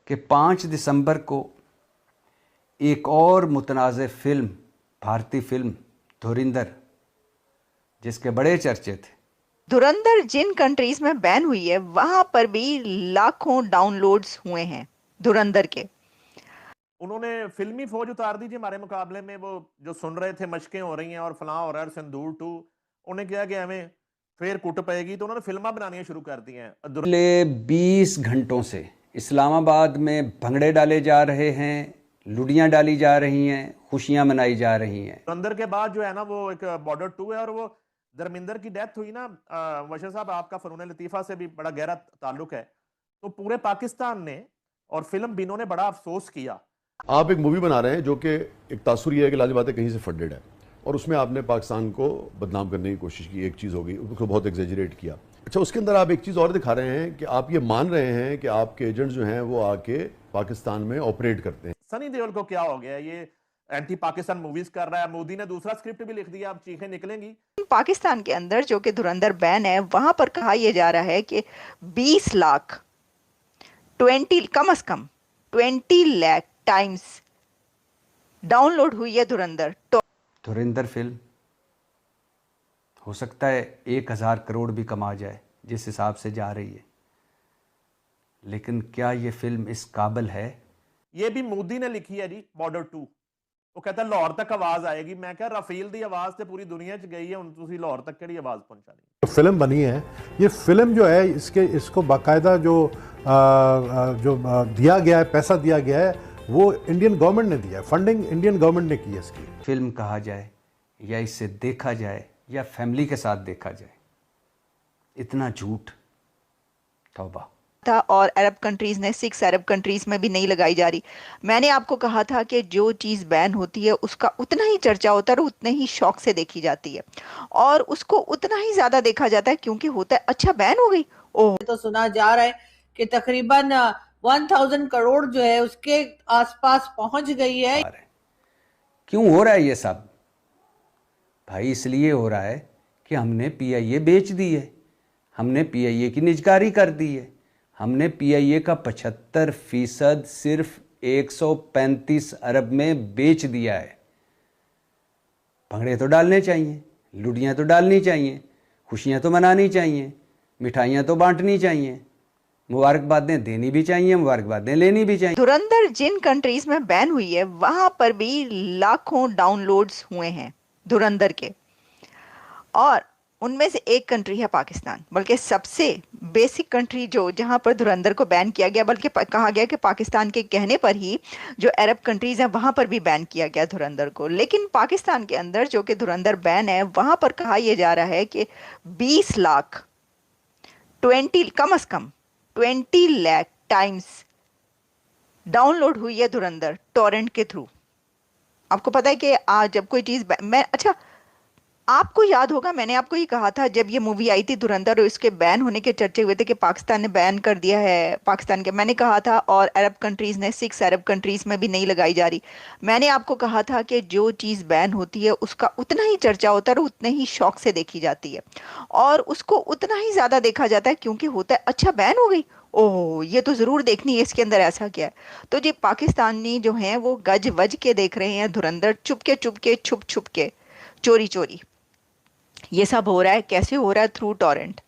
कि 5 दिसंबर को एक और मुतनाज़ फिल्म, भारतीय फिल्म धुरंधर, जिसके बड़े चर्चे थे, धुरंधर जिन कंट्रीज में बैन हुई है वहां पर भी लाखों डाउनलोड्स हुए हैं धुरंधर के। उन्होंने फिल्मी फौज उतार दी जी हमारे मुकाबले में। वो जो सुन रहे थे मशकें हो रही हैं और फलां हो रहा है, सिंदूर 2, उन्हें किया कि हमें फिर कुट पाएगी, तो उन्होंने फिल्मां बनानी शुरू कर दी हैं। पिछले 20 घंटों से इस्लामाबाद में भंगड़े डाले जा रहे हैं, लुड़ियाँ डाली जा रही हैं, खुशियाँ मनाई जा रही हैं। धुरंधर के बाद जो है ना वो एक बॉर्डर 2 है, और वो धर्मेंद्र की डेथ हुई ना, बशीर साहब आपका फनून लतीफ़ा से भी बड़ा गहरा ताल्लुक है, तो पूरे पाकिस्तान ने और फिल्म बिनों ने बड़ा अफसोस किया। आप एक मूवी बना रहे हैं जो कि एक तासुर ये है कि लाज़िम बात है कहीं से फंडेड है, और उसमें आपने पाकिस्तान को बदनाम करने की कोशिश की। एक चीज़ हो गई, उसको बहुत एग्जेजरेट किया। अच्छा, उसके अंदर आप एक चीज़ और दिखा रहे हैं कि आप ये मान रहे हैं कि आपके एजेंट जो हैं वो आके पाकिस्तान में ऑपरेट करते हैं। सनी देओल को क्या हो गया, ये एंटी पाकिस्तान मूवीज कर रहा है। मोदी ने दूसरा स्क्रिप्ट भी लिख दिया, अब चीखें निकलेंगी। पाकिस्तान के अंदर जो कि धुरंधर बैन है वहां पर कहा यह जा रहा है कि 20 लाख 20 कम से कम 20 लाख टाइम्स डाउनलोड हुई है धुरंधर। धुरंधर फिल्म हो सकता है 1000 करोड़ भी कमा जाए जिस हिसाब से जा रही है, लेकिन क्या ये फिल्म इस काबिल है? ये भी मोदी ने लिखी है जी, बॉर्डर 2। वो कहता है लाहौर तक आवाज आएगी। मैं क्या, राफेल दी आवाज तो पूरी दुनिया च गई है, हुण तुसीं लाहौर तक केड़ी आवाज पहुंचानी। फिल्म बनी है, ये फिल्म जो है इसको बाकायदा जो दिया गया है, पैसा दिया गया है, वो इंडियन गवर्नमेंट ने दिया है, फंडिंग इंडियन गवर्नमेंट ने की है इसकी। फिल्म कहा जाए या इसे देखा जाए या फैमिली के साथ देखा जाए, इतना झूठ, तौबा। था और अरब कंट्रीज ने 6 अरब कंट्रीज में भी नहीं लगाई जा रही। मैंने आपको कहा था कि जो चीज़ बैन होती है उसका उतना ही चर्चा होता है और उतने ही शौक से देखी जाती है, और उसको उतना ही ज्यादा देखा जाता है क्योंकि होता है अच्छा बैन हो गई। ओह, तो सुना जा रहा है कि तकरीबन 1000 करोड़ जो है उसके आसपास पहुंच गई है। क्यों हो रहा है ये सब भाई? इसलिए हो रहा है कि हमने पीआईए बेच दी है, हमने पीआईए की निजकारी कर दी है। हमने पीआईए का 75% सिर्फ 135 अरब में बेच दिया है। भंगड़े तो डालने चाहिए, लुड़ियाँ तो डालनी चाहिए, खुशियाँ तो मनानी चाहिए, मिठाइयाँ तो बांटनी चाहिए, मुबारकबादें देनी भी चाहिए, मुबारकबादें लेनी भी चाहिए। धुरंधर जिन कंट्रीज में बैन हुई है वहां पर भी लाखों डाउनलोड्स हुए हैं धुरंधर के, और उनमें से एक कंट्री है पाकिस्तान, बल्कि सबसे बेसिक कंट्री जो जहां पर धुरंधर को बैन किया गया, बल्कि कहा गया कि पाकिस्तान के कहने पर ही जो अरब कंट्रीज हैं वहां पर भी बैन किया गया धुरंधर को। लेकिन पाकिस्तान के अंदर जो कि धुरंधर बैन है वहां पर कहा यह जा रहा है कि 20 लाख 20 कम से कम 20 लाख टाइम्स डाउनलोड हुई है धुरंधर टॉरेंट के थ्रू। आपको पता है कि आज जब कोई चीज़ अच्छा, आपको याद होगा मैंने आपको ये कहा था जब ये मूवी आई थी धुरंधर और इसके बैन होने के चर्चे हुए थे कि पाकिस्तान ने बैन कर दिया है पाकिस्तान के, मैंने कहा था, और अरब कंट्रीज ने 6 अरब कंट्रीज में भी नहीं लगाई जा रही। मैंने आपको कहा था कि जो चीज़ बैन होती है उसका उतना ही चर्चा होता है और उतने ही शौक से देखी जाती है, और उसको उतना ही ज़्यादा देखा जाता है क्योंकि होता है अच्छा बैन हो गई, ओह ये तो ज़रूर देखनी है, इसके अंदर ऐसा क्या है। तो जी पाकिस्तानी जो हैं वो गज वज के देख रहे हैं धुरंधर, चुपके चुपके छुप छुप के, चोरी चोरी। ये सब हो रहा है, कैसे हो रहा है? Through torrent.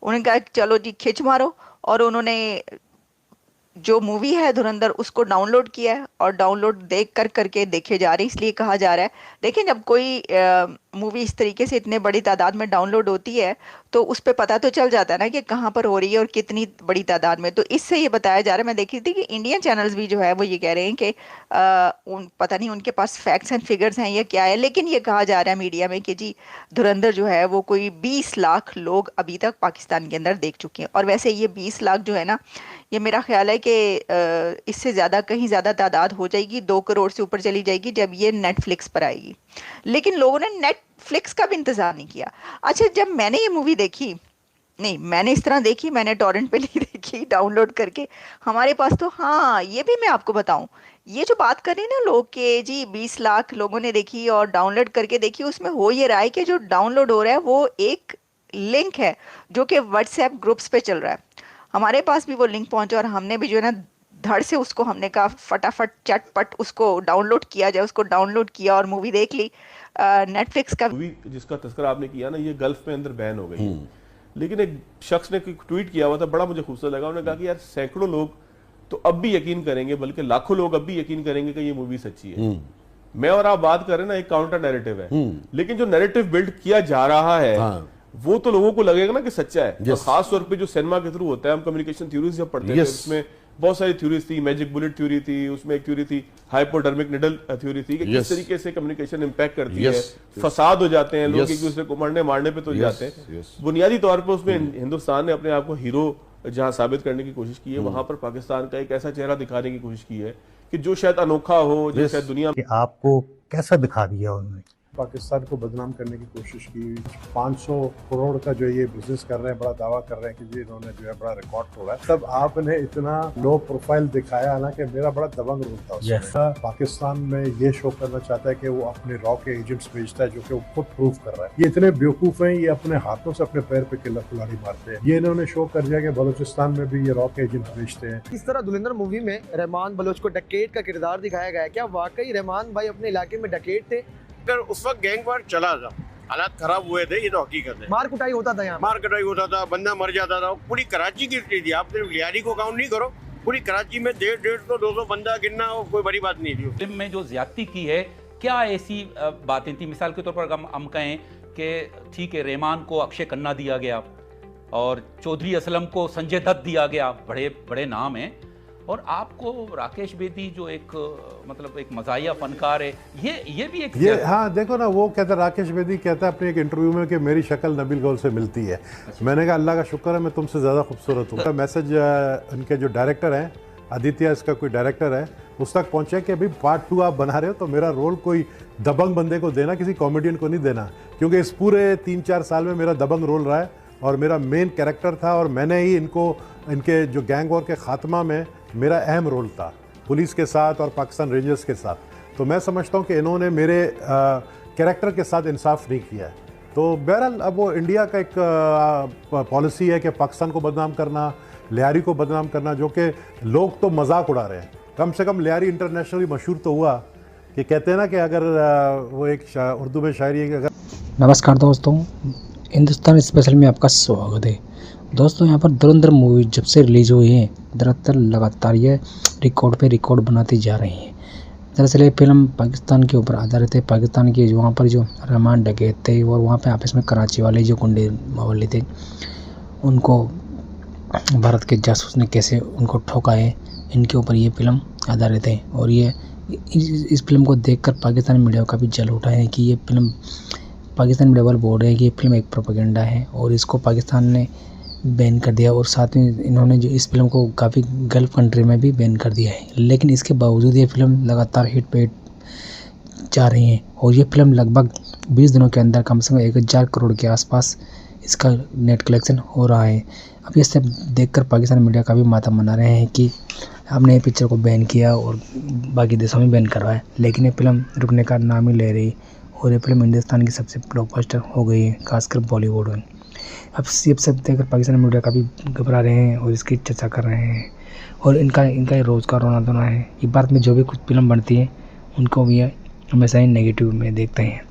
उन्होंने कहा चलो जी खिंच मारो, और उन्होंने जो मूवी है धुरंधर उसको डाउनलोड किया है, और डाउनलोड देख कर करके देखे जा रहे हैं। इसलिए कहा जा रहा है, देखें जब कोई मूवी इस तरीके से इतने बड़ी तादाद में डाउनलोड होती है तो उस पर पता तो चल जाता है ना कि कहाँ पर हो रही है और कितनी बड़ी तादाद में। तो इससे ये बताया जा रहा है, मैं देख रही थी कि इंडियन चैनल्स भी जो है वो ये कह रहे हैं कि पता नहीं उनके पास फैक्ट्स एंड फिगर्स हैं या क्या है, लेकिन ये कहा जा रहा है मीडिया में कि जी धुरंधर जो है वो कोई 20 लाख लोग अभी तक पाकिस्तान के अंदर देख चुके हैं। और वैसे ये 20 लाख जो है ना, ये मेरा ख्याल है कि इससे ज़्यादा कहीं ज़्यादा तादाद हो जाएगी, 2 करोड़ से ऊपर चली जाएगी जब ये नेटफ्लिक्स पर आएगी। लेकिन लोगों ने नेटफ्लिक्स का भी इंतज़ार नहीं किया। अच्छा, जब मैंने ये मूवी देखी, नहीं मैंने इस तरह देखी, मैंने टॉरेंट पे नहीं देखी डाउनलोड करके, हमारे पास तो, हाँ ये भी मैं आपको बताऊं, ये जो बात कर रहे हैं ना लोग कि जी 20 लाख लोगों ने देखी और डाउनलोड करके देखी, उसमें हो ये रहा है कि जो डाउनलोड हो रहा है वो एक लिंक है जो कि व्हाट्सएप ग्रुप्स पे चल रहा है। हमारे पास भी वो लिंक पहुंचा और हमने भी जो है ना धड़ से उसको हमने कहा फटाफट चटपट उसको डाउनलोड किया जाए, उसको डाउनलोड किया और मूवी देख ली। नेटफ्लिक्स का मूवी जिसका तस्करा आपने किया ना, ये गल्फ में अंदर बैन हो गई है, लेकिन एक शख्स ने ट्वीट किया हुआ था, बड़ा मुझे खूबसूरत लगा। उन्होंने कहा कि यार सैकड़ों लोग तो अब भी यकीन करेंगे, बल्कि लाखों लोग अब भी यकीन करेंगे कि ये मूवी सच्ची है। मैं और आप बात कर रहे हैं ना, एक काउंटर नैरेटिव है, लेकिन जो नैरेटिव बिल्ड किया जा रहा है वो तो लोगों को लगेगा ना कि सच्चा है। और खास तौर पे जो सिनेमा के थ्रू होता है, हम कम्युनिकेशन थ्योरीज जब पढ़ते थे उसमें बहुत सारी थ्योरीज थी, मैजिक बुलेट थ्योरी थी, उसमें एक थ्योरी थी हाइपोडर्मिक निडल थ्योरी थी कि किस तरीके से कम्युनिकेशन इंपैक्ट करती है, फसाद हो जाते हैं, लोग एक दूसरे को मारने पे तो जाते हैं। बुनियादी तौर पर उसमें हिंदुस्तान ने अपने आप को हीरो जहां साबित करने की कोशिश की है, वहां पर पाकिस्तान का एक ऐसा चेहरा दिखाने की कोशिश की है कि जो शायद अनोखा हो, जो शायद दुनिया कि आपको कैसा दिखा दिया उन्होंने, पाकिस्तान को बदनाम करने की कोशिश की। 500 करोड़ का जो ये बिजनेस कर रहे हैं, बड़ा दावा कर रहे हैं कि जी इन्होंने जो है बड़ा रिकॉर्ड तोड़ा है। तब आपने इतना लो प्रोफाइल दिखाया ना कि मेरा बड़ा दबंग रोल था उसमें। पाकिस्तान में ये शो करना चाहता है कि वो अपने रॉ के एजेंट्स भेजता है, जो कि वो खुद प्रूव कर रहा है। ये इतने बेवकूफ हैं, ये अपने हाथों से अपने पैर पे कुल्हाड़ी मारते हैं। ये इन्होंने शो कर दिया कि बलूचिस्तान में भी ये रॉ के एजेंट्स भेजते हैं। इस तरह धुरंधर मूवी में रहमान बलोच को डकैत का किरदार दिखाया गया है। क्या वाकई रहमान भाई अपने इलाके में डकैत थे? उस वक्त गैंग वार चला था, हालात खराब हुए थे, ये तो हकीकत है। मार कुटाई होता था यहाँ, मार कुटाई होता था, बंदा मर जाता था। पूरी कराची की स्थिति थी, आप सिर्फ लियारी को काउंट नहीं करो, पूरी कराची में 150-200 बंदा गिनना कोई बड़ी बात नहीं थी। फिल्म में जो ज्यादती की है, क्या ऐसी बातें थी? मिसाल के तौर पर हम कहें कि ठीक है, रहमान को अक्षय खन्ना दिया गया और चौधरी असलम को संजय दत्त दिया गया, बड़े बड़े नाम हैं, और आपको राकेश बेदी जो एक मतलब एक मज़ाहिया फनकार है, ये भी एक हाँ देखो ना, वो कहता है, राकेश बेदी कहता है अपने एक इंटरव्यू में कि मेरी शक्ल नबील गौल से मिलती है। मैंने कहा अल्लाह का शुक्र है मैं तुमसे ज़्यादा खूबसूरत हूँ। मैसेज उनके जो डायरेक्टर हैं, आदित्य इसका कोई डायरेक्टर है, उस तक पहुँचे कि अभी पार्ट 2 आप बना रहे हो तो मेरा रोल कोई दबंग बंदे को देना, किसी कॉमेडियन को नहीं देना, क्योंकि इस पूरे 3-4 साल में मेरा दबंग रोल रहा है और मेरा मेन कैरेक्टर था, और मैंने ही इनके जो गैंग वॉर के खात्मा में मेरा अहम रोल था, पुलिस के साथ और पाकिस्तान रेंजर्स के साथ। तो मैं समझता हूँ कि इन्होंने मेरे कैरेक्टर के साथ इंसाफ नहीं किया है। तो बहरहाल अब वो इंडिया का एक पॉलिसी है कि पाकिस्तान को बदनाम करना, लियारी को बदनाम करना, जो कि लोग तो मजाक उड़ा रहे हैं। कम से कम लियारी इंटरनेशनली मशहूर तो हुआ कि कहते हैं ना कि अगर वो एक उर्दू में शायरी है कि अगर। नमस्कार दोस्तों, हिंदुस्तान स्पेशल में आपका स्वागत है। दोस्तों यहाँ पर धुरंधर मूवी जब से रिलीज़ हुई है, दरअसल लगातार ये रिकॉर्ड पे रिकॉर्ड बनाती जा रही है। दरअसल ये फिल्म पाकिस्तान के ऊपर आधारित है। पाकिस्तान के वहाँ पर जो रहमान डकैत थे और वहाँ पे आपस में कराची वाले जो गुंडे मावली थे, उनको भारत के जासूस ने कैसे उनको ठोका है, इनके ऊपर ये फिल्म आधारित है। और ये इस फिल्म को देखकर पाकिस्तानी मीडिया का भी जल उठा है कि ये फिल्म, पाकिस्तान मीडिया वाले बोल रहे हैं कि ये फिल्म एक प्रोपेगेंडा है और इसको पाकिस्तान ने बैन कर दिया, और साथ में इन्होंने जो इस फिल्म को काफ़ी गल्फ कंट्री में भी बैन कर दिया है। लेकिन इसके बावजूद ये फिल्म लगातार हिट पे हिट जा रही है और ये फिल्म लगभग 20 दिनों के अंदर कम से कम 1000 करोड़ के आसपास इसका नेट कलेक्शन हो रहा है। अब ये सब देखकर पाकिस्तान मीडिया का भी माथा मना रहे हैं कि हमने ये पिक्चर को बैन किया और बाकी देशों में बैन करवाया, लेकिन ये फिल्म रुकने का नाम ही ले रही और ये फिल्म हिंदुस्तान की सबसे ब्लॉकबस्टर हो गई है, खासकर बॉलीवुड में। अब ये सब देखकर पाकिस्तान मीडिया का भी घबरा रहे हैं और इसकी चर्चा कर रहे हैं, और इनका ये रोज़ का रोना धोना है। ये भारत में जो भी कुछ फिल्म बनती है उनको भी हमेशा ही नेगेटिव में देखते हैं।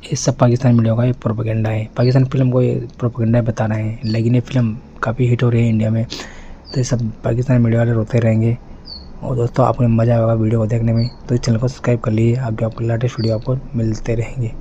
ये सब पाकिस्तान मीडिया का एक प्रोपेगेंडा है। पाकिस्तान फिल्म को ये प्रोपेगेंडा बता रहे हैं, लेकिन ये फिल्म काफ़ी हिट हो रही है इंडिया में, तो ये सब पाकिस्तान मीडिया वाले रोते रहेंगे। और दोस्तों आपको मज़ा आएगा वीडियो को देखने में, तो इस चैनल को सब्सक्राइब कर लीजिए, आगे आपको लेटेस्ट वीडियो आपको मिलते रहेंगे।